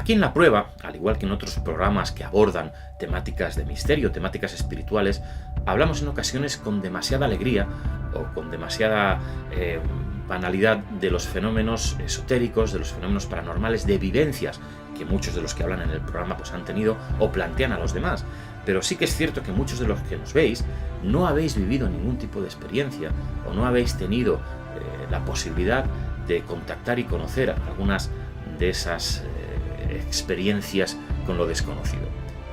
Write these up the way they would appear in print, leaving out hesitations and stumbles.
Aquí en La Prueba, al igual que en otros programas que abordan temáticas de misterio, temáticas espirituales, hablamos en ocasiones con demasiada alegría o con demasiada banalidad de los fenómenos esotéricos, de los fenómenos paranormales, de vivencias que muchos de los que hablan en el programa pues han tenido o plantean a los demás. Pero sí que es cierto que muchos de los que nos veis no habéis vivido ningún tipo de experiencia o no habéis tenido la posibilidad de contactar y conocer algunas de esas experiencias con lo desconocido.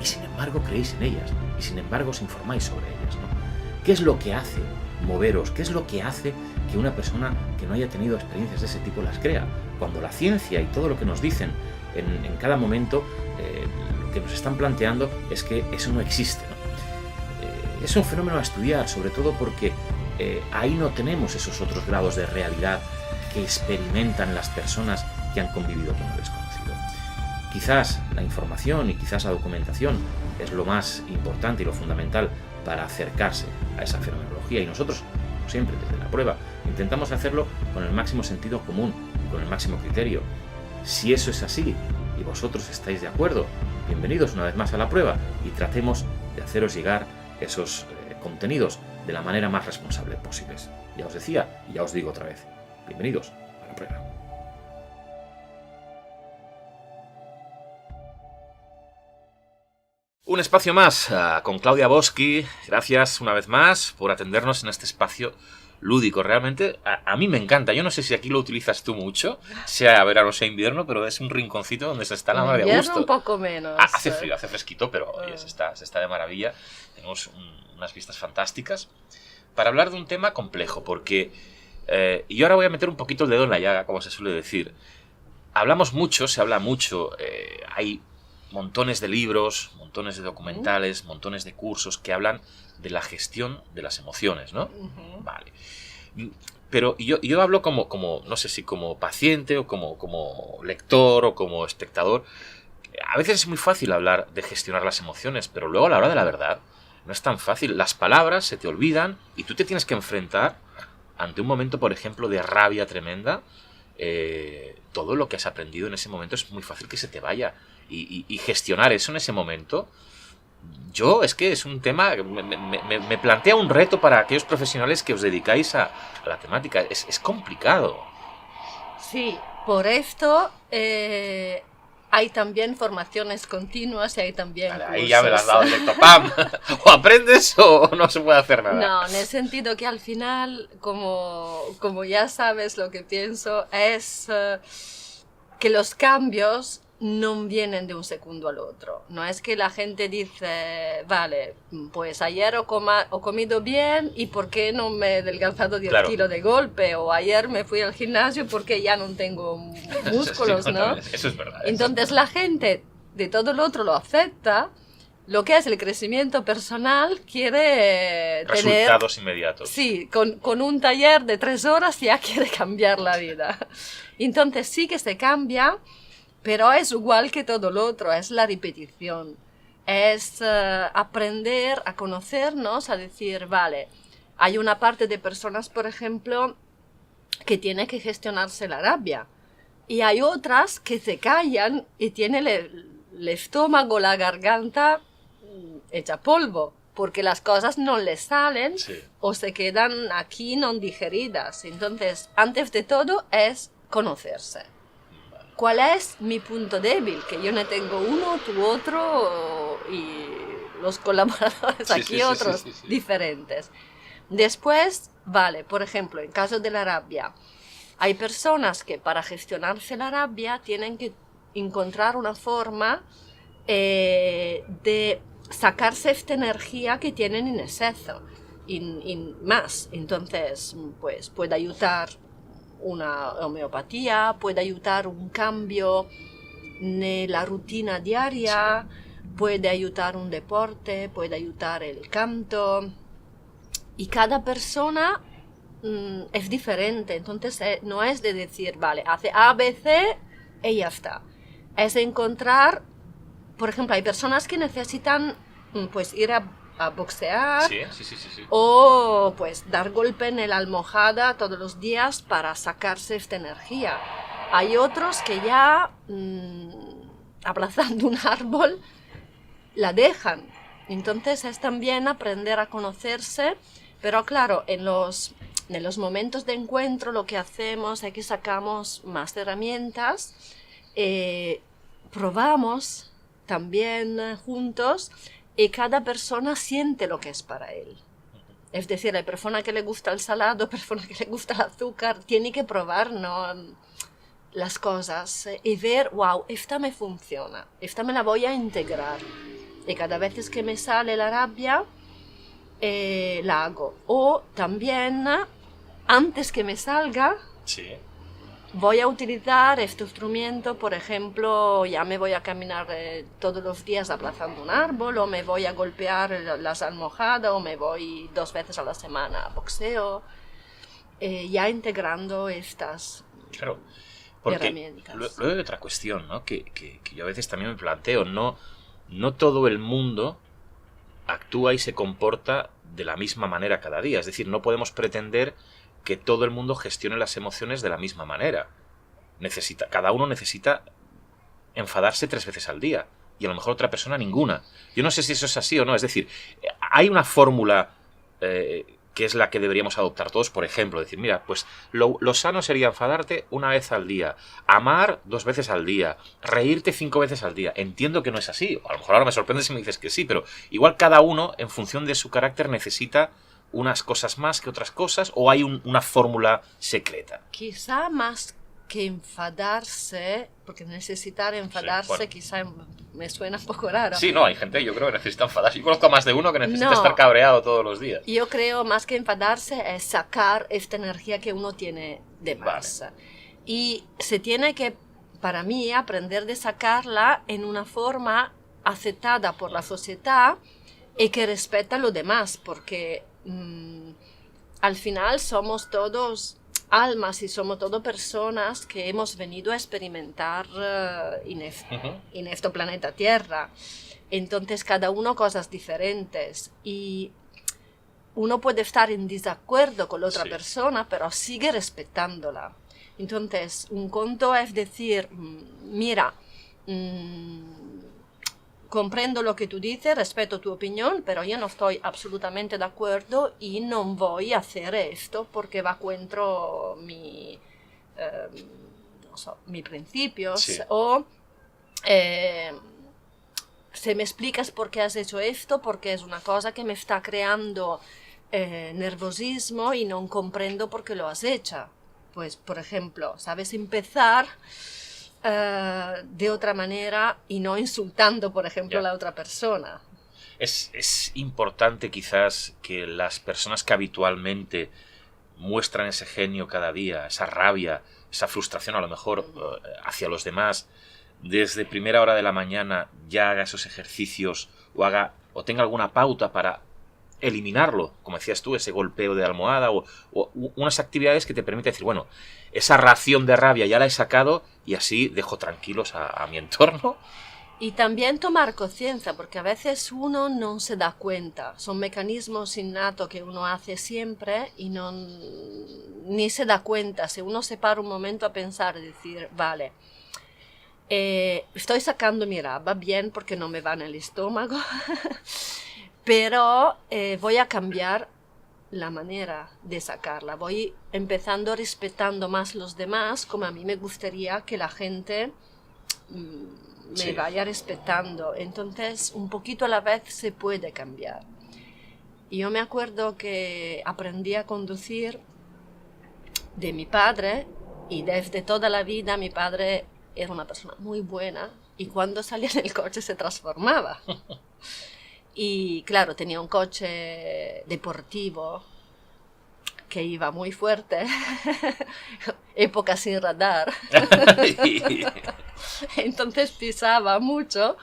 Y sin embargo creéis en ellas, y sin embargo os informáis sobre ellas, ¿no? ¿Qué es lo que hace moveros? ¿Qué es lo que hace que una persona que no haya tenido experiencias de ese tipo las crea? Cuando la ciencia y todo lo que nos dicen en cada momento, lo que nos están planteando es que eso no existe, ¿no? Es un fenómeno a estudiar, sobre todo porque ahí no tenemos esos otros grados de realidad que experimentan las personas que han convivido con lo desconocido. Quizás la información y quizás la documentación es lo más importante y lo fundamental para acercarse a esa fenomenología, y nosotros, como siempre, desde La Prueba, intentamos hacerlo con el máximo sentido común, con el máximo criterio. Si eso es así y vosotros estáis de acuerdo, bienvenidos una vez más a La Prueba y tratemos de haceros llegar esos contenidos de la manera más responsable posible. Ya os decía y ya os digo otra vez, bienvenidos a La Prueba. Un espacio más con Claudia Boschi. Gracias una vez más por atendernos en este espacio lúdico. Realmente a mí me encanta. Yo no sé si aquí lo utilizas tú mucho, sea verano o sea invierno, pero es un rinconcito donde se está la madre de gusto. Un poco menos. Hace frío, hace fresquito, pero oye, se está de maravilla. Tenemos unas vistas fantásticas para hablar de un tema complejo, porque y ahora voy a meter un poquito el dedo en la llaga, como se suele decir. Hablamos mucho, se habla mucho, hay montones de libros, montones de documentales, montones de cursos que hablan de la gestión de las emociones, ¿no? Vale. Pero yo hablo como, no sé si como paciente o como lector o como espectador. A veces es muy fácil hablar de gestionar las emociones, pero luego a la hora de la verdad no es tan fácil. Las palabras se te olvidan y tú te tienes que enfrentar ante un momento, por ejemplo, de rabia tremenda. Todo lo que has aprendido en ese momento es muy fácil que se te vaya. Y gestionar eso en ese momento, es que es un tema, me plantea un reto para aquellos profesionales que os dedicáis a la temática. Es complicado. Sí, por esto hay también formaciones continuas y hay también vale, cursos. Ahí ya me lo has dado directo, ¡pam! O aprendes o no se puede hacer nada. No, en el sentido que al final, como ya sabes lo que pienso, es que los cambios no vienen de un segundo al otro. No es que la gente dice, vale, pues ayer he comido bien y ¿por qué no me he adelgazado 10 kilos de golpe? O ayer me fui al gimnasio porque ya no tengo músculos, sí, ¿no? Eso es verdad. Entonces la gente de todo lo otro lo acepta. Lo que es el crecimiento personal quiere resultados inmediatos. Sí, con un taller de 3 horas ya quiere cambiar la vida. Entonces sí que se cambia, pero es igual que todo lo otro, es la repetición. Es aprender a conocernos, a decir, vale, hay una parte de personas, por ejemplo, que tiene que gestionarse la rabia. Y hay otras que se callan y tienen el estómago, la garganta hecha polvo, porque las cosas no les salen o se quedan aquí no digeridas. Entonces, antes de todo es conocerse. ¿Cuál es mi punto débil? Que yo no tengo uno, tú otro y los colaboradores aquí otros diferentes. Después, vale, por ejemplo, en caso de la rabia, hay personas que para gestionarse la rabia tienen que encontrar una forma de sacarse esta energía que tienen en exceso y más. Entonces, pues puede ayudar una homeopatía, puede ayudar un cambio en la rutina diaria, puede ayudar un deporte, puede ayudar el canto. Y cada persona es diferente, entonces no es de decir, vale, hace A, B, C y ya está. Es encontrar, por ejemplo, hay personas que necesitan pues ir a boxear o pues dar golpe en la almohada todos los días para sacarse esta energía. Hay otros que ya aplazando un árbol, la dejan. Entonces es también aprender a conocerse, pero claro, en los momentos de encuentro lo que hacemos es que sacamos más herramientas, probamos también juntos y cada persona siente lo que es para él. Es decir, hay persona que le gusta el salado, hay persona que le gusta el azúcar, tiene que probar, ¿no?, las cosas y ver, wow, esta me funciona, esta me la voy a integrar. Y cada vez que me sale la rabia, la hago. O también, antes que me salga, Sí. voy a utilizar este instrumento, por ejemplo, ya me voy a caminar todos los días aplazando un árbol, o me voy a golpear las almohadas, o me voy 2 veces a la semana a boxeo, ya integrando estas Claro, porque herramientas. luego hay otra cuestión, ¿no?, que yo a veces también me planteo, no todo el mundo actúa y se comporta de la misma manera cada día, es decir, no podemos pretender que todo el mundo gestione las emociones de la misma manera. Cada uno necesita enfadarse 3 veces al día y a lo mejor otra persona ninguna. Yo no sé si eso es así o no, es decir, hay una fórmula que es la que deberíamos adoptar todos, por ejemplo, decir, mira, pues lo sano sería enfadarte 1 vez al día, amar 2 veces al día, reírte 5 veces al día. Entiendo que no es así, a lo mejor ahora me sorprende si me dices que sí, pero igual cada uno, en función de su carácter, necesita unas cosas más que otras cosas, o hay una fórmula secreta. Quizá más que enfadarse, porque necesitar enfadarse, Sí, bueno, quizá me suena un poco raro. Sí, no, hay gente, yo creo que necesita enfadarse. Yo conozco a más de uno que necesita No. estar cabreado todos los días. Yo creo más que enfadarse es sacar esta energía que uno tiene de más. Vale. Y se tiene que, para mí, aprender de sacarla en una forma aceptada por la sociedad y que respeta a los demás, porque al final somos todos almas y somos todas personas que hemos venido a experimentar en este planeta Tierra. Entonces cada uno cosas diferentes y uno puede estar en desacuerdo con la otra Sí. persona, pero sigue respetándola. Entonces un conto es decir, mira, comprendo lo que tú dices, respeto tu opinión, pero yo no estoy absolutamente de acuerdo y no voy a hacer esto porque va contra mis principios. Sí. O si me explicas por qué has hecho esto, porque es una cosa que me está creando nerviosismo y no comprendo por qué lo has hecho. Pues, por ejemplo, sabes empezar de otra manera y no insultando, por ejemplo, a la otra persona. Es importante quizás que las personas que habitualmente muestran ese genio cada día, esa rabia, esa frustración a lo mejor hacia los demás, desde primera hora de la mañana ya haga esos ejercicios o tenga alguna pauta para eliminarlo, como decías tú, ese golpeo de almohada o unas actividades que te permiten decir, bueno, esa ración de rabia ya la he sacado y así dejo tranquilos a mi entorno. Y también tomar conciencia, porque a veces uno no se da cuenta. Son mecanismos innatos que uno hace siempre y ni se da cuenta. Si uno se para un momento a pensar y decir, vale, estoy sacando mi rabia, bien, porque no me va en el estómago, pero voy a cambiar la manera de sacarla. Voy empezando respetando más los demás, como a mí me gustaría que la gente me vaya respetando. Entonces, un poquito a la vez se puede cambiar. Y yo me acuerdo que aprendí a conducir de mi padre, y desde toda la vida mi padre era una persona muy buena, y cuando salía en el coche se transformaba. Y claro, tenía un coche deportivo que iba muy fuerte, época sin radar. Entonces pisaba mucho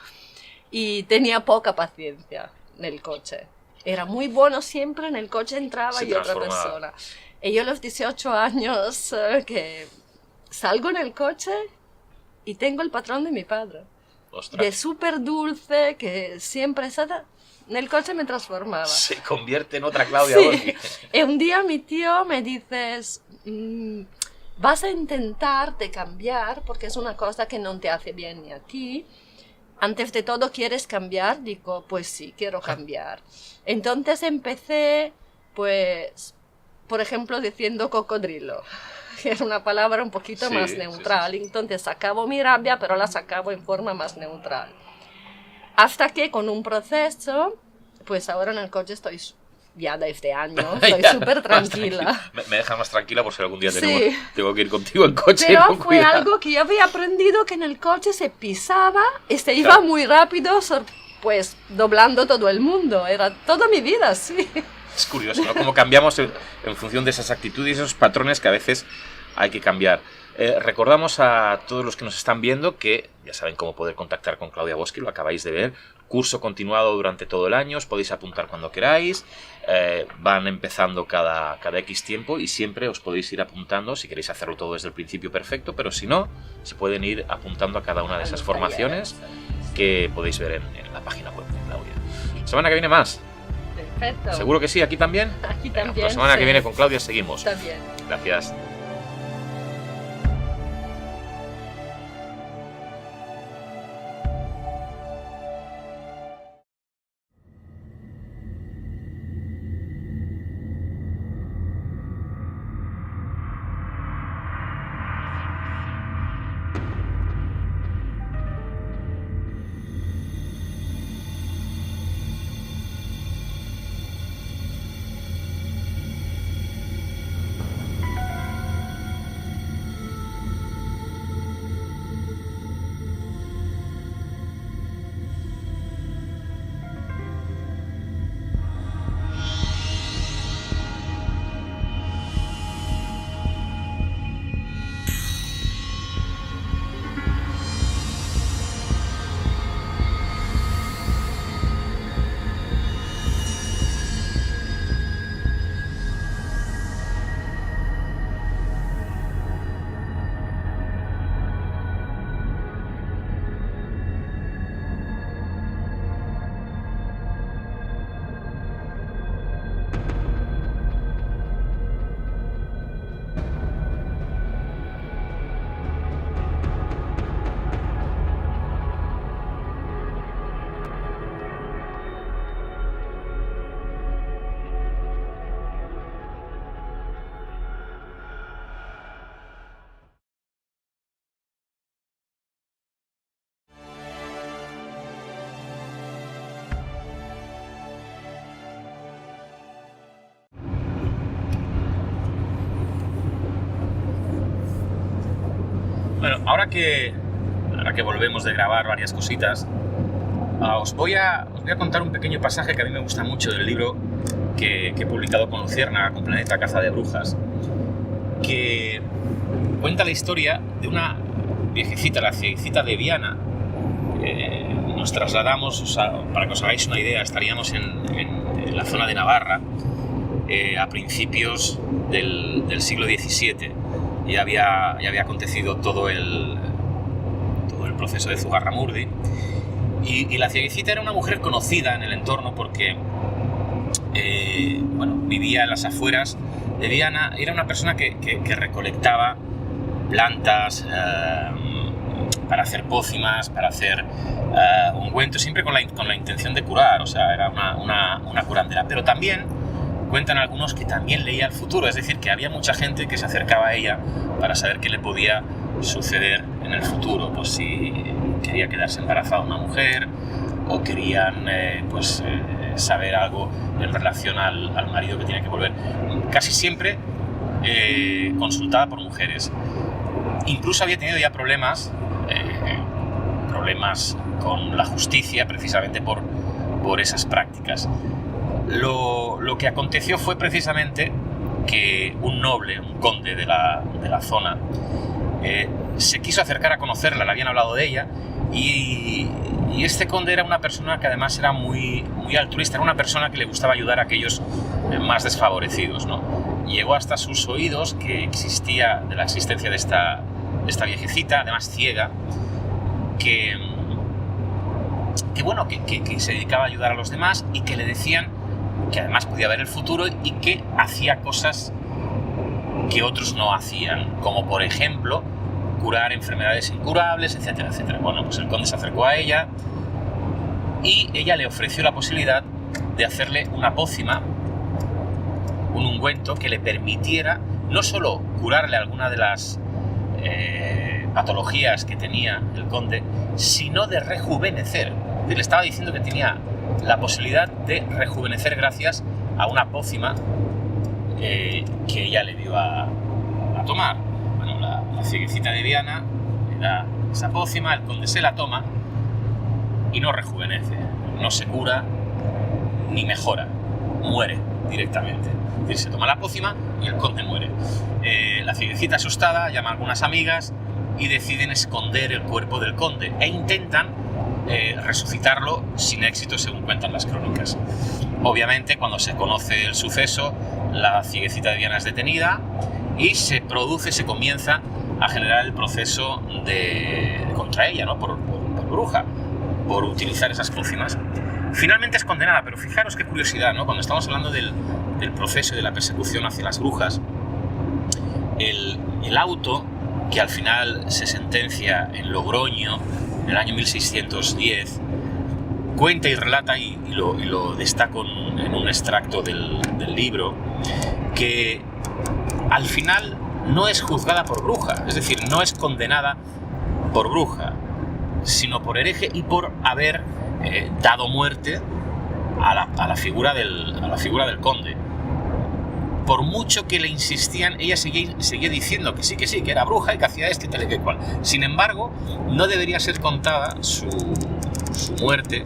y tenía poca paciencia en el coche. Era muy bueno siempre, en el coche entraba y otra persona. Y yo a los 18 años que salgo en el coche y tengo el patrón de mi padre. Ostras. De súper dulce, que siempre estaba... En el coche me transformaba. Se convierte en otra Claudia. Sí. Y un día mi tío me dice, vas a intentar de cambiar porque es una cosa que no te hace bien ni a ti antes de todo, ¿quieres cambiar? Digo, pues sí, quiero cambiar. Entonces empecé, pues, por ejemplo, diciendo cocodrilo, que es una palabra un poquito más neutral. Sí. Entonces sacaba mi rabia, pero la sacaba en forma más neutral. Hasta que con un proceso, pues ahora en el coche estoy ya desde años, estoy súper tranquila. Me deja más tranquila por si algún día tengo que ir contigo en coche. Pero fue algo que yo había aprendido, que en el coche se pisaba y se iba muy rápido, pues doblando todo el mundo. Era toda mi vida, sí. Es curioso, ¿no? Cómo cambiamos en función de esas actitudes y esos patrones que a veces hay que cambiar. Recordamos a todos los que nos están viendo que ya saben cómo poder contactar con Claudia Boschi, lo acabáis de ver. Curso continuado durante todo el año, os podéis apuntar cuando queráis, van empezando cada X tiempo y siempre os podéis ir apuntando. Si queréis hacerlo todo desde el principio, perfecto, pero si no, se pueden ir apuntando a cada una de esas formaciones que podéis ver en la página web de Claudia. Semana que viene más. Perfecto. ¿Seguro que sí? ¿Aquí también? Aquí también. La semana que viene con Claudia seguimos. También. Gracias. Bueno, ahora que volvemos de grabar varias cositas, os voy a contar un pequeño pasaje que a mí me gusta mucho del libro que he publicado con Luciérnaga, con Planeta Caza de Brujas, que cuenta la historia de una viejecita, la ciegecita de Viana. Nos trasladamos, para que os hagáis una idea, estaríamos en la zona de Navarra a principios del siglo XVII. Ya había acontecido todo el proceso de Zugarramurdi, y la cieguecita era una mujer conocida en el entorno porque vivía en las afueras de Viana. Era una persona que recolectaba plantas para hacer pócimas, para hacer ungüentos, siempre con la intención de curar. O sea, era una curandera. Pero también cuentan algunos que también leía el futuro, es decir, que había mucha gente que se acercaba a ella para saber qué le podía suceder en el futuro, pues si quería quedarse embarazada una mujer o querían saber algo en relación al marido que tenía que volver. Casi siempre consultada por mujeres. Incluso había tenido ya problemas con la justicia precisamente por esas prácticas. Lo que aconteció fue precisamente que un noble, un conde de la zona, se quiso acercar a conocerla, le habían hablado de ella, y este conde era una persona que además era muy, muy altruista, era una persona que le gustaba ayudar a aquellos más desfavorecidos, ¿no? Llegó hasta sus oídos que de la existencia de esta viejecita, además ciega, que se dedicaba a ayudar a los demás y que le decían que además podía ver el futuro y que hacía cosas que otros no hacían, como por ejemplo curar enfermedades incurables, etcétera, etcétera. Bueno, pues el conde se acercó a ella y ella le ofreció la posibilidad de hacerle una pócima, un ungüento que le permitiera no solo curarle alguna de las patologías que tenía el conde, sino de rejuvenecer. Le estaba diciendo que tenía la posibilidad de rejuvenecer gracias a una pócima que ella le dio a tomar. Bueno, la cieguecita de Viana le da esa pócima, el conde se la toma y no rejuvenece, no se cura ni mejora, muere directamente. Es decir, se toma la pócima y el conde muere. La cieguecita, asustada, llama a algunas amigas y deciden esconder el cuerpo del conde e intentan resucitarlo sin éxito, según cuentan las crónicas. Obviamente, cuando se conoce el suceso, la cieguecita de Viana es detenida y se comienza a generar el proceso contra ella, ¿no? por bruja, por utilizar esas pócimas. Finalmente es condenada, pero fijaros qué curiosidad, ¿no? Cuando estamos hablando del proceso y de la persecución hacia las brujas, el auto que al final se sentencia en Logroño en el año 1610 cuenta y relata, y lo destaco en un extracto del libro, que al final no es juzgada por bruja, es decir, no es condenada por bruja, sino por hereje y por haber dado muerte a la figura del conde. Por mucho que le insistían, ella seguía diciendo que sí, que era bruja y que hacía esto y tal y que cual. Sin embargo, no debería ser contada su muerte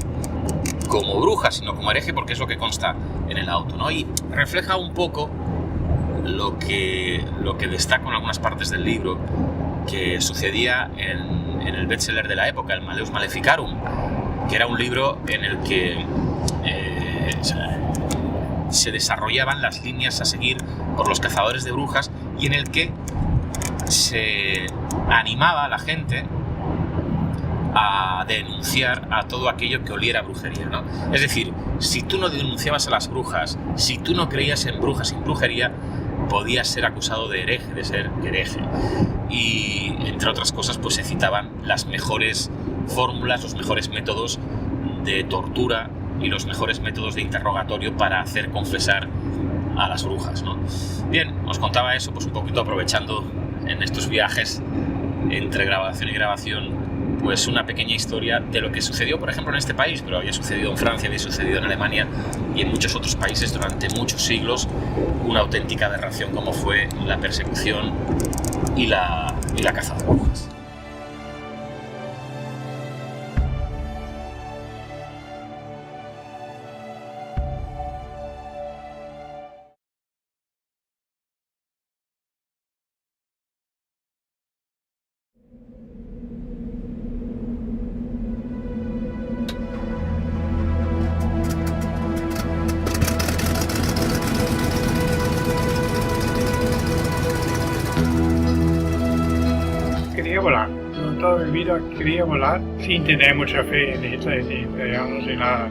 como bruja, sino como hereje, porque es lo que consta en el auto, ¿no? Y refleja un poco lo que destaco en algunas partes del libro, que sucedía en el bestseller de la época, el Malleus Maleficarum, que era un libro en el que se desarrollaban las líneas a seguir por los cazadores de brujas y en el que se animaba a la gente a denunciar a todo aquello que oliera a brujería, ¿no? Es decir, si tú no denunciabas a las brujas, si tú no creías en brujas y en brujería, podías ser acusado de hereje, de ser hereje. Y entre otras cosas, pues se citaban las mejores fórmulas, los mejores métodos de tortura y los mejores métodos de interrogatorio para hacer confesar a las brujas, ¿no? Bien, os contaba eso, pues un poquito aprovechando en estos viajes entre grabación y grabación, pues una pequeña historia de lo que sucedió, por ejemplo, en este país, pero había sucedido en Francia, había sucedido en Alemania y en muchos otros países durante muchos siglos, una auténtica aberración como fue la persecución y la caza de brujas. Quería volar. Yo toda mi vida quería volar sin tener mucha fe en esto, ni imperianos ni nada.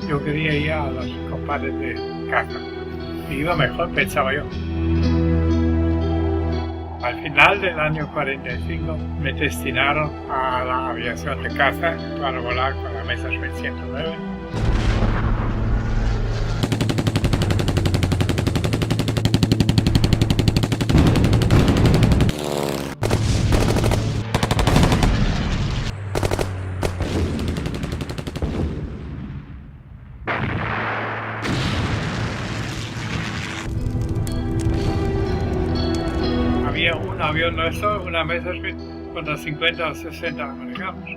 Yo quería ir a los combates de caza. Y iba mejor, pensaba yo. Al final del año 45 me destinaron a la aviación de caza para volar con la Messerschmitt 109. Había un avión nuestro, una Messerschmitt, con los 50 o 60 americanos.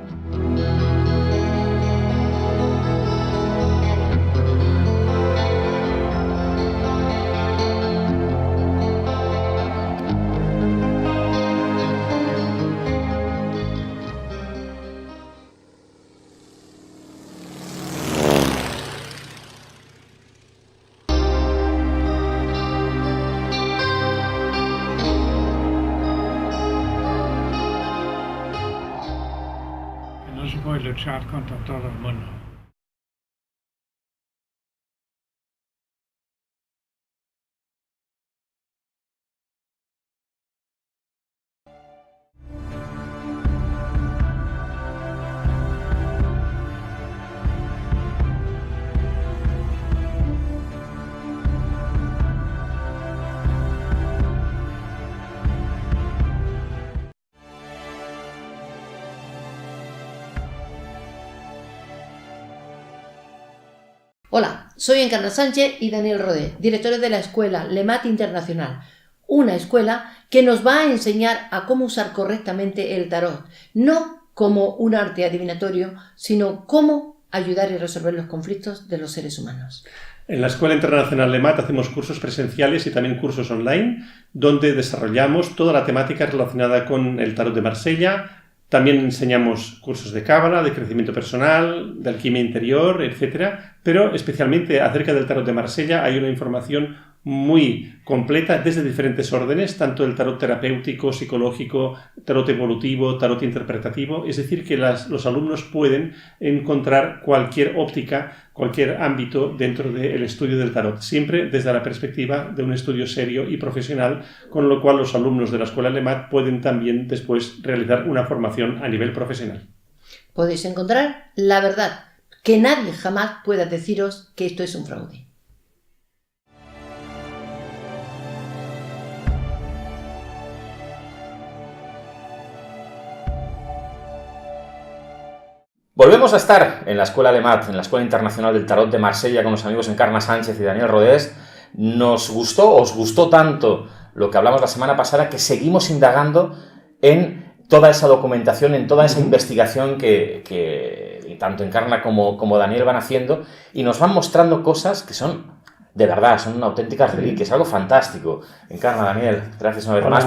No se puede luchar contra todo el mundo. Soy Encarna Sánchez y Daniel Rodé, directores de la escuela LEMAT Internacional, una escuela que nos va a enseñar a cómo usar correctamente el tarot, no como un arte adivinatorio, sino cómo ayudar y resolver los conflictos de los seres humanos. En la Escuela Internacional LEMAT hacemos cursos presenciales y también cursos online, donde desarrollamos toda la temática relacionada con el tarot de Marsella. También enseñamos cursos de cábala, de crecimiento personal, de alquimia interior, etc. Pero especialmente acerca del tarot de Marsella hay una información muy completa desde diferentes órdenes, tanto el tarot terapéutico, psicológico, tarot evolutivo, tarot interpretativo. Es decir, que los alumnos pueden encontrar cualquier óptica, cualquier ámbito dentro del estudio del tarot, siempre desde la perspectiva de un estudio serio y profesional, con lo cual los alumnos de la Escuela LEMAT pueden también después realizar una formación a nivel profesional. Podéis encontrar la verdad, que nadie jamás pueda deciros que esto es un fraude. Volvemos a estar en la Escuela LEMAT, en la Escuela Internacional del Tarot de Marsella, con los amigos Encarna Sánchez y Daniel Rodés. Os gustó tanto lo que hablamos la semana pasada, que seguimos indagando en toda esa documentación, en toda esa investigación que tanto Encarna como Daniel van haciendo, y nos van mostrando cosas que son, de verdad, son auténticas reliquias, algo fantástico. Encarna, Daniel, gracias una vez más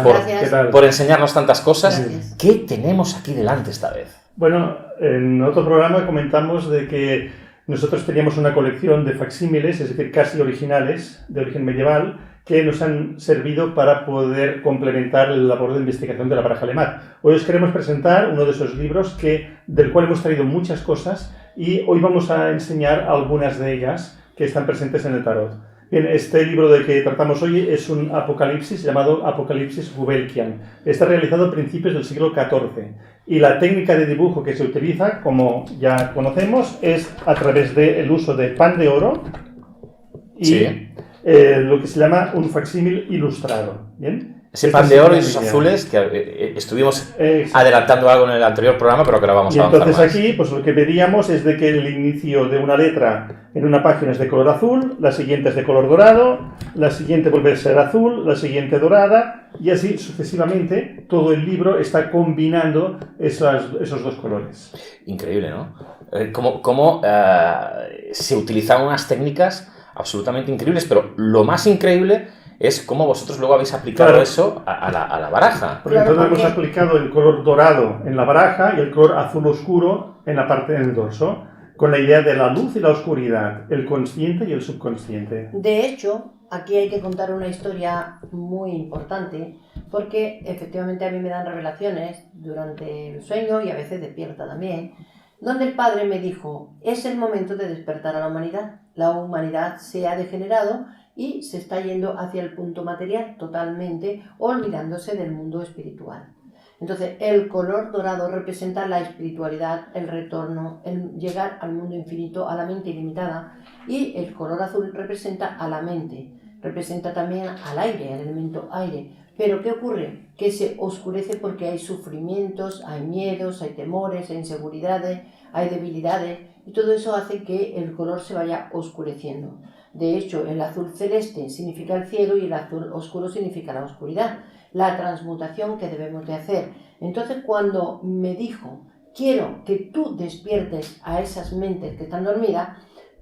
por enseñarnos tantas cosas. Gracias. ¿Qué tenemos aquí delante esta vez? Bueno, en otro programa comentamos de que nosotros teníamos una colección de facsímiles, es decir, casi originales, de origen medieval, que nos han servido para poder complementar la labor de investigación de la baraja LEMAT. Hoy os queremos presentar uno de esos libros del cual hemos traído muchas cosas y hoy vamos a enseñar algunas de ellas que están presentes en el tarot. Bien, este libro del que tratamos hoy es un apocalipsis llamado Apocalipsis Gubelkian. Está realizado a principios del siglo XIV y la técnica de dibujo que se utiliza, como ya conocemos, es a través del uso de pan de oro y lo que se llama un facsímil ilustrado. ¿Bien? Ese pan de oro y esos azules, que estuvimos adelantando algo en el anterior programa, pero que ahora vamos a avanzar entonces más. aquí, pues lo que veríamos es de que el inicio de una letra en una página es de color azul, la siguiente es de color dorado, la siguiente vuelve a ser azul, la siguiente dorada, y así sucesivamente todo el libro está combinando esos dos colores. Increíble, ¿no? Cómo se utilizan unas técnicas absolutamente increíbles, pero lo más increíble es cómo vosotros luego habéis aplicado eso a la baraja. Porque entonces hemos aplicado el color dorado en la baraja y el color azul oscuro en la parte del dorso, con la idea de la luz y la oscuridad, el consciente y el subconsciente. De hecho, aquí hay que contar una historia muy importante, porque efectivamente a mí me dan revelaciones durante el sueño y a veces despierta también, donde el padre me dijo, es el momento de despertar a la humanidad. La humanidad se ha degenerado y se está yendo hacia el punto material totalmente, olvidándose del mundo espiritual. Entonces, el color dorado representa la espiritualidad, el retorno, el llegar al mundo infinito, a la mente ilimitada, y el color azul representa a la mente, representa también al aire, al elemento aire. Pero ¿qué ocurre? Que se oscurece porque hay sufrimientos, hay miedos, hay temores, hay inseguridades, hay debilidades, y todo eso hace que el color se vaya oscureciendo. De hecho, el azul celeste significa el cielo y el azul oscuro significa la oscuridad, la transmutación que debemos de hacer. Entonces, cuando me dijo, quiero que tú despiertes a esas mentes que están dormidas,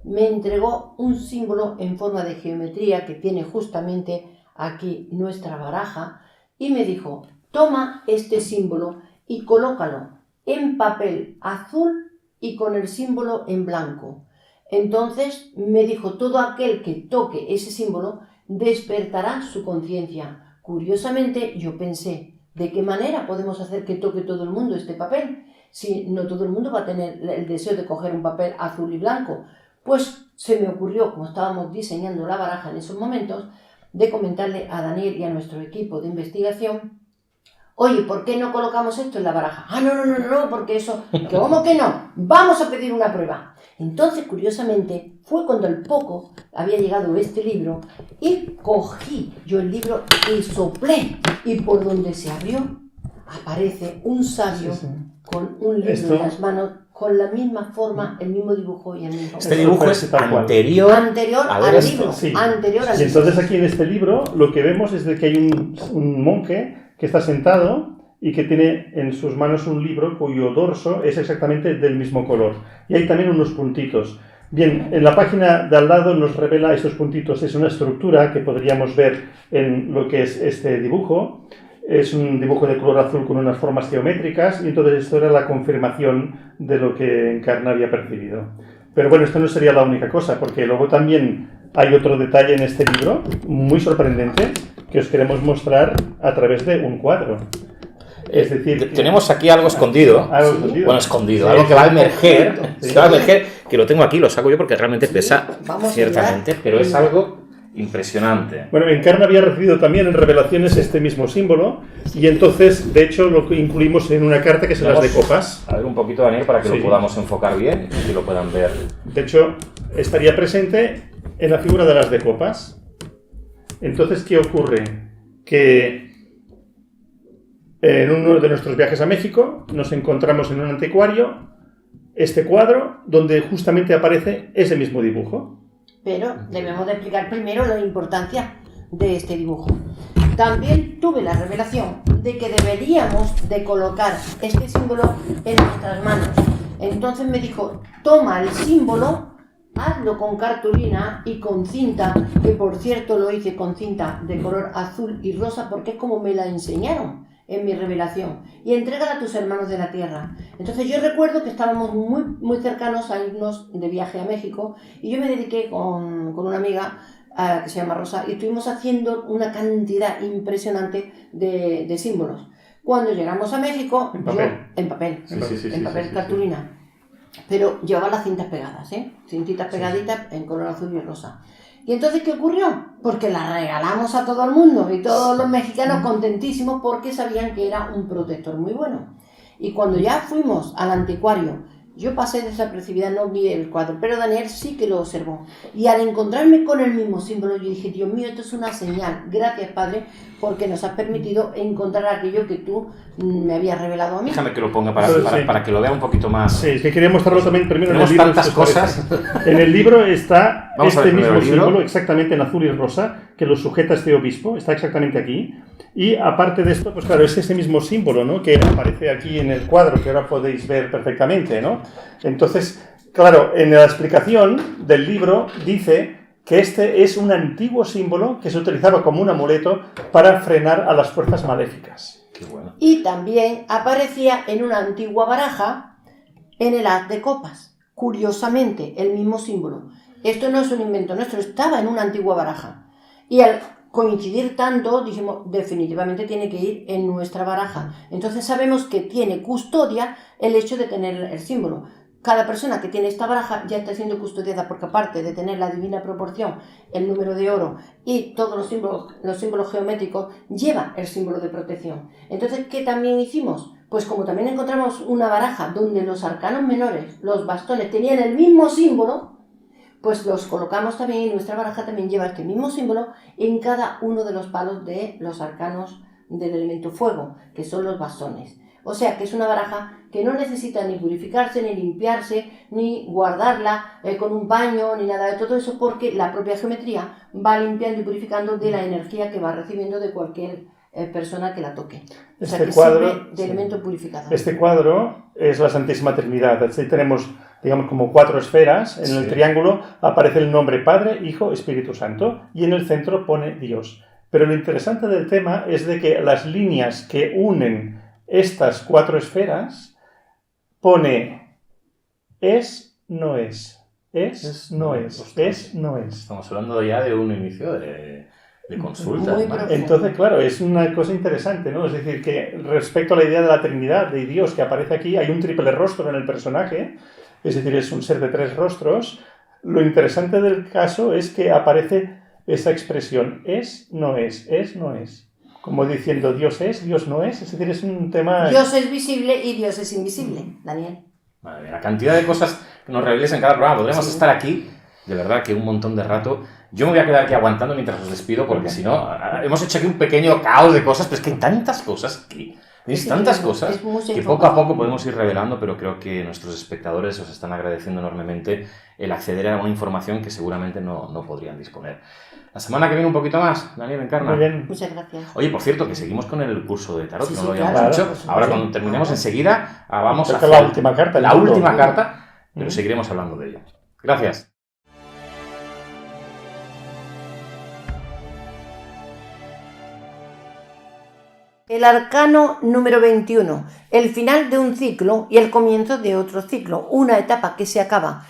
me entregó un símbolo en forma de geometría que tiene justamente aquí nuestra baraja y me dijo, toma este símbolo y colócalo en papel azul y con el símbolo en blanco. Entonces me dijo, todo aquel que toque ese símbolo despertará su conciencia. Curiosamente yo pensé, ¿de qué manera podemos hacer que toque todo el mundo este papel? Si no todo el mundo va a tener el deseo de coger un papel azul y blanco. Pues se me ocurrió, como estábamos diseñando la baraja en esos momentos, de comentarle a Daniel y a nuestro equipo de investigación, oye, ¿por qué no colocamos esto en la baraja? Ah, no, porque eso, ¿cómo que no? Vamos a pedir una prueba. Entonces, curiosamente, fue cuando al poco había llegado este libro y cogí yo el libro y soplé, y por donde se abrió aparece un sabio con un libro en las manos con la misma forma, el mismo dibujo y el mismo... Este dibujo es anterior al libro. Sí. Anterior al Y libro. entonces aquí en este libro lo que vemos es de que hay un monje que está sentado y que tiene en sus manos un libro cuyo dorso es exactamente del mismo color. Y hay también unos puntitos. Bien, en la página de al lado nos revela estos puntitos. Es una estructura que podríamos ver en lo que es este dibujo. Es un dibujo de color azul con unas formas geométricas y entonces esto era la confirmación de lo que Encarna había percibido. Pero bueno, esto no sería la única cosa, porque luego también hay otro detalle en este libro muy sorprendente que os queremos mostrar a través de un cuadro. Es decir, tenemos aquí algo escondido. Algo escondido. Bueno, escondido, Sí, algo que va a sí. emerger. Sí. Que va a emerger, que lo tengo aquí, lo saco yo porque realmente pesa vamos a ciertamente, mirar. pero es algo impresionante. Bueno, Encarna había recibido también en revelaciones este mismo símbolo y entonces, de hecho, lo incluimos en una carta que se las de copas. A ver un poquito, Daniel, para que Sí. lo podamos enfocar bien y que lo puedan ver. De hecho, estaría presente en la figura de las de copas. Entonces, ¿qué ocurre? Que en uno de nuestros viajes a México nos encontramos en un anticuario este cuadro donde justamente aparece ese mismo dibujo. Pero debemos de explicar primero la importancia de este dibujo. También tuve la revelación de que deberíamos de colocar este símbolo en nuestras manos. Entonces me dijo, toma el símbolo, hazlo con cartulina y con cinta, que por cierto lo hice con cinta de color azul y rosa porque es como me la enseñaron en mi revelación, y entrégala a tus hermanos de la tierra. Entonces yo recuerdo que estábamos muy cercanos a irnos de viaje a México y yo me dediqué con una amiga que se llama Rosa y estuvimos haciendo una cantidad impresionante de símbolos. Cuando llegamos a México, En papel. en papel, Sí, en papel cartulina, pero llevaba las cintas pegadas, cintitas pegaditas en color azul y rosa. ¿Y entonces qué ocurrió? Porque la regalamos a todo el mundo y todos los mexicanos contentísimos porque sabían que era un protector muy bueno. Y cuando ya fuimos al anticuario, yo pasé desapercibida, no vi el cuadro, pero Daniel sí que lo observó. Y al encontrarme con el mismo símbolo, yo dije, Dios mío, esto es una señal. Gracias, Padre, porque nos has permitido encontrar aquello que tú me habías revelado a mí. Déjame que lo ponga Sí. para que lo vea un poquito más. Sí, es que quería mostrarlo también primero en el Tenemos libro. tantas si os cosas. parece. En el libro está Vamos a este ver primero mismo el libro. símbolo, exactamente en azul y rosa, que lo sujeta este obispo, está exactamente aquí. Y aparte de esto, pues claro, es ese mismo símbolo, ¿no?, que aparece aquí en el cuadro, que ahora podéis ver perfectamente, ¿no? Entonces, claro, en la explicación del libro dice que este es un antiguo símbolo que se utilizaba como un amuleto para frenar a las fuerzas maléficas. Qué bueno. Y también aparecía en una antigua baraja en el haz de copas. Curiosamente, el mismo símbolo. Esto no es un invento nuestro, estaba en una antigua baraja. Y al coincidir tanto, dijimos, definitivamente tiene que ir en nuestra baraja. Entonces sabemos que tiene custodia el hecho de tener el símbolo. Cada persona que tiene esta baraja ya está siendo custodiada porque aparte de tener la divina proporción, el número de oro y todos los símbolos geométricos, lleva el símbolo de protección. Entonces, ¿qué también hicimos? Pues como también encontramos una baraja donde los arcanos menores, los bastones, tenían el mismo símbolo, pues los colocamos también y nuestra baraja también lleva este mismo símbolo en cada uno de los palos de los arcanos del elemento fuego, que son los bastones. O sea que es una baraja que no necesita ni purificarse, ni limpiarse, ni guardarla con un paño, ni nada de todo eso, porque la propia geometría va limpiando y purificando de la energía que va recibiendo de cualquier persona que la toque. O sea, Este que cuadro, sirve de elemento purificador. Este cuadro es la Santísima Trinidad. Así tenemos, digamos, como 4 esferas. En el triángulo aparece el nombre Padre, Hijo, Espíritu Santo, y en el centro pone Dios. Pero lo interesante del tema es de que las líneas que unen estas 4 esferas pone es, no es. Es, no es. Es, no es. Estamos hablando ya de un inicio de consulta. Muy además. profundo. Entonces, claro, es una cosa interesante, ¿no? Es decir, que respecto a la idea de la Trinidad, de Dios que aparece aquí, hay un triple rostro en el personaje, es decir, es un ser de 3 rostros. Lo interesante del caso es que aparece esa expresión, es, no es, no es. Como diciendo, Dios es, Dios no es decir, es un tema... Dios es visible y Dios es invisible, Daniel. Madre mía, la cantidad de cosas que nos reveles en cada programa. Podríamos Sí. estar aquí, de verdad, que un montón de rato. Yo me voy a quedar aquí aguantando mientras os despido, porque si no, hemos hecho aquí un pequeño caos de cosas, pero es que hay tantas cosas que Veis tantas cosas Es mucha que poco a información. poco podemos ir revelando, pero creo que nuestros espectadores os están agradeciendo enormemente el acceder a una información que seguramente no podrían disponer. La semana que viene un poquito más, Daniel Encarna. Muy bien. Muchas gracias. Oye, por cierto, que seguimos con el curso de tarot, Sí, que sí, no lo habíamos claro, hecho. por supuesto. Ahora cuando terminemos enseguida vamos a Toca hacer la última carta. la del mundo. última carta, pero seguiremos hablando de ella. Gracias. El arcano número 21, el final de un ciclo y el comienzo de otro ciclo, una etapa que se acaba.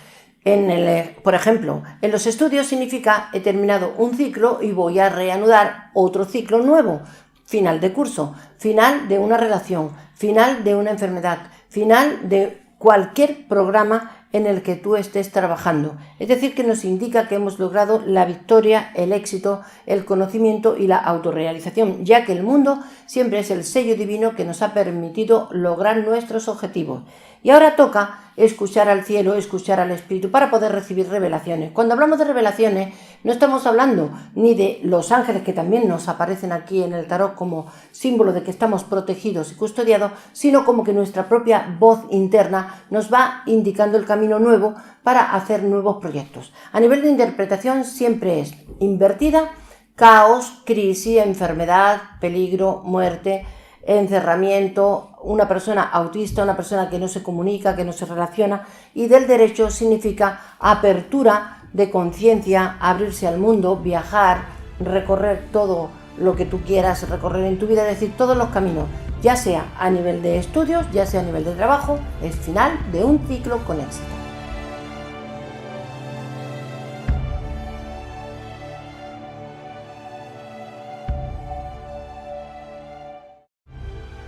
Por ejemplo, en los estudios significa he terminado un ciclo y voy a reanudar otro ciclo nuevo. Final de curso, final de una relación, final de una enfermedad, final de cualquier programa en el que tú estés trabajando. Es decir, que nos indica que hemos logrado la victoria, el éxito, el conocimiento y la autorrealización, ya que el mundo siempre es el sello divino que nos ha permitido lograr nuestros objetivos. Y ahora toca escuchar al cielo, escuchar al espíritu para poder recibir revelaciones. Cuando hablamos de revelaciones, no estamos hablando ni de los ángeles que también nos aparecen aquí en el tarot como símbolo de que estamos protegidos y custodiados, sino como que nuestra propia voz interna nos va indicando el camino nuevo para hacer nuevos proyectos. A nivel de interpretación siempre es invertida: caos, crisis, enfermedad, peligro, muerte, encerramiento, una persona autista, una persona que no se comunica, que no se relaciona. Y del derecho significa apertura de conciencia, abrirse al mundo, viajar, recorrer todo lo que tú quieras recorrer en tu vida, es decir, todos los caminos, ya sea a nivel de estudios, ya sea a nivel de trabajo, es final de un ciclo con éxito.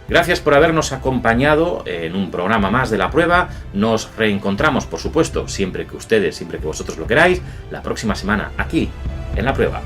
Gracias por habernos acompañado en un programa más de La Prueba. Nos reencontramos, por supuesto, siempre que vosotros lo queráis, la próxima semana, aquí, en La Prueba.